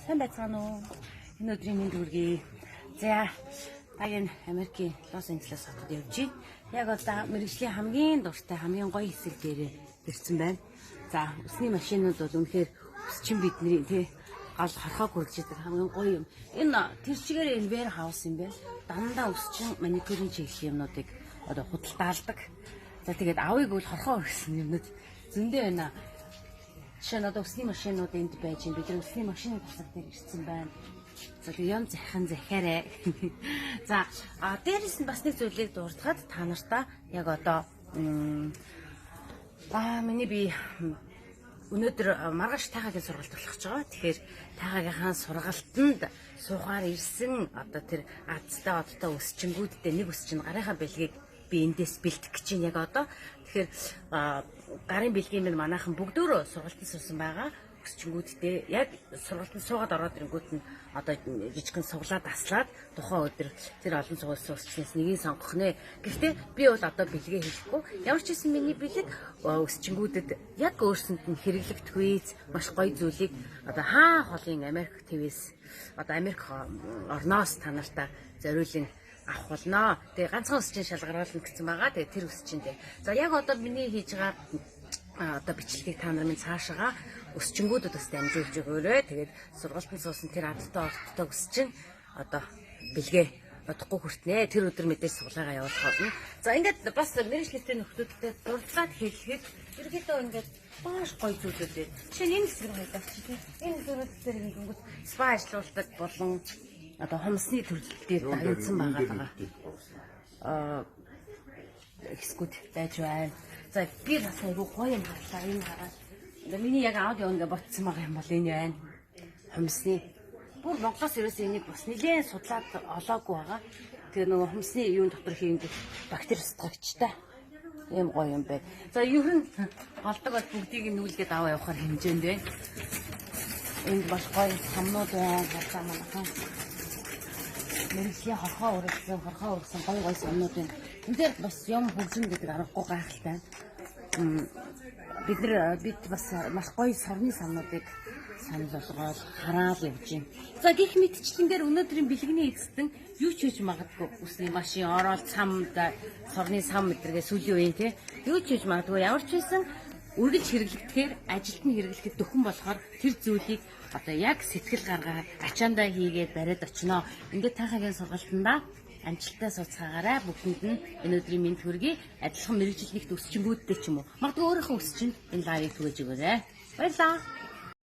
Сайн байцгаана уу? Энэ өдрийн мэнд хүргэе. За, тагийн Америкийн Лос Анжелес хотод явж байна. Яг одоо мэргэжлийн хамгийн дуртай, хамгийн гоё хэсэг дээр ирсэн байна. За, усны машинууд бол үнэхээр өсчин бидний тий гал харахаг хүргэждэг хамгийн гоё юм. Энэ тэр чигээр энэ вэр хаус юм байна. Дандаа өсчин маникюрын чиглэлийн юмнуудыг одоо худалдаалдаг. За, тэгээд авыг бол хорхоо хүргэсэн юмнууд зөндөө байна. Жишээ нь одоо усны машинууд энд байж байна. Бид нар усны машины тасаг дээр ирсэн байна. За тэгээ юм захин захиарэ. За дээрээс нь бас нэг зүйлийг дурдахад та нартаа яг одоо миний би өнөөдөр маргааш таагагийн сургалт болох гэж байгаа. Тэгэхээр таагийнхаа сургалтанд суухаар ирсэн одоо тэр азтай одтой өсчингүүдтэй нэг өсчин гарынхаа бэлгийг би эндээс бэлтгэх гэж байна яг одоо. Тэгэхээр гарын бэлгийн минь манайхан бүгдөө сургалтанд суусан байгаа. Өсчингүүдтэй яг сургалтанд суугаад ороод ирэнгүүт нь одоо жижигхэн суглаад аслаад тухайн өдөр тэр олон цугаас өсчнээс нэгийг сонгох нэ. Гэхдээ би бол одоо бэлгээ хийхгүй. Ямар ч хэсэн миний бэлэг өсчингүүдэд яг өөрсөнд нь хэрэглэгдэх үйс маш гоё зүйлийг одоо хаа холын Америк ТV-с одоо Америк орноос та нартаа зориулын авах болно. Тэгээ ганцхан өсчин шалгаруулна гэсэн байгаа. Тэгээ тэр өсчиндээ. За яг одоо миний хийж байгаа одоо бичлэгийг та нар минь цаашаага өсчингүүдэд бас дамжуулж өгөөрэй. Тэгээд сургалтын суусан тэр адтай орттой өсчин одоо бэлгээ бодохгүй хүртнэ. Тэр өдөр мэдээж суглаагаа явуулах болно. За ингээд бас мэргэжлэлтэй нөхдүүдтэй дурдлаад хэлэхэд ерөөдөө ингээд бааш гоё зүйлүүд ээ. Жишээ нь энэ хэсэг хайдаач тийм. Энэ зүйлүүдээр ингээд спа ажиллуулдаг болон одоо хомсны төрлөлтөөр дагнсан байгаа. Хэсгүүд байж байна. За би бас айгу гоё юм харлаа энэ хараад. Миний яг аудио ингээ ботсон байгаа юм бол энэ байна. Хомсны. Бүр Монголоос ерөөсөө энийг бас нэлээд судлаад олоогүй байгаа. Тэгээ нөгөө хомсны юун дотор хийгдэх бактери устгагчтай. Ийм гоё юм байна. За ер нь голдог бол бүгдийг нүүлгээд аваа явахаар хэмжээнд байна. Энд бас гоё самнууд байна. Хацаа манайхан. Мэргэжлийн хорхоо үргэлжлэн гоё самнууд байна. Энд дээр бас юм хөгжин гэдэг аргагүй гайхалтай. Бид бас маш гоё сорны самнуудыг санал болгоод хараад явж байна. За гих мэдчлэн дээр өнөөдрийн бэлгэний эзэстэн юу ч хийж магадгүй. Усны машин ороод сорны сам мэдрэгээ сүлийн үеийн тий юу ч хийж магадгүй. Ямар ч байсан үргэлж хэрэглэхээр ажилд нь хэрэглэхэд дөхөн болохоор тэр зүйлийг одоо яг сэтгэл гаргаад ачаандаа хийгээд бариад очино. Ингээд тахагийн сургалтандаа амжилттай суцгаагаарай. Бүгдэнд нь энэ өдрийн мэнд хүргэе. Адилхан мэргэжил нэгт өсчингүүдтэй ч юм уу. Магадгүй өөрийнхөө өсчинд энэ лайвыг түгэж өгөөрэй. Баярлалаа.